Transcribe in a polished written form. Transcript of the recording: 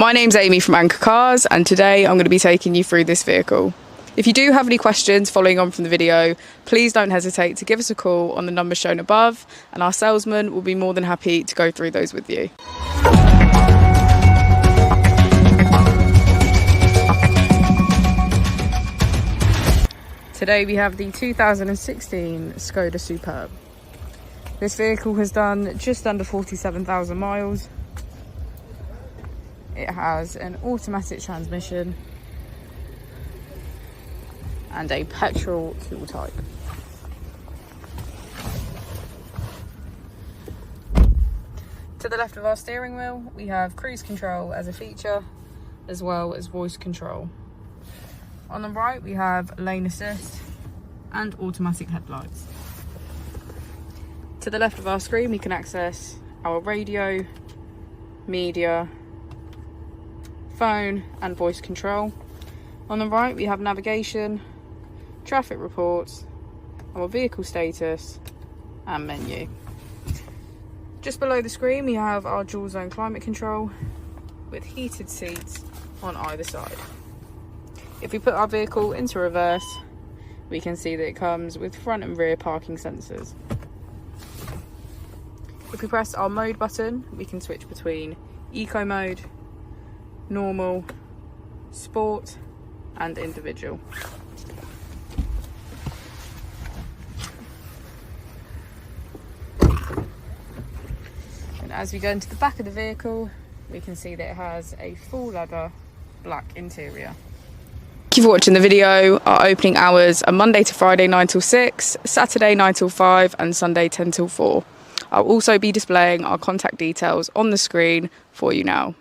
My name's Amy from Anchor Cars, and today I'm going to be taking you through this vehicle. If you do have any questions following on from the video, please don't hesitate to give us a call on the number shown above, and our salesman will be more than happy to go through those with you. Today we have the 2016 Skoda Superb. This vehicle has done just under 47,000 miles. It has an automatic transmission and a petrol fuel type. To the left of our steering wheel, we have cruise control as a feature, as well as voice control. On the right, we have lane assist and automatic headlights. To the left of our screen, we can access our radio, media, phone and voice control. On the right, we have navigation, traffic reports, our vehicle status and menu. Just below the screen, we have our dual zone climate control with heated seats on either side. If we put our vehicle into reverse, we can see that it comes with front and rear parking sensors. If we press our mode button, we can switch between eco mode, normal, sport and individual. And as we go into the back of the vehicle, we can see that it has a full leather black interior. Thank you for watching the video. Our opening hours are Monday to Friday 9 till 6, Saturday 9 till 5 and Sunday 10 till 4. I'll also be displaying our contact details on the screen for you now.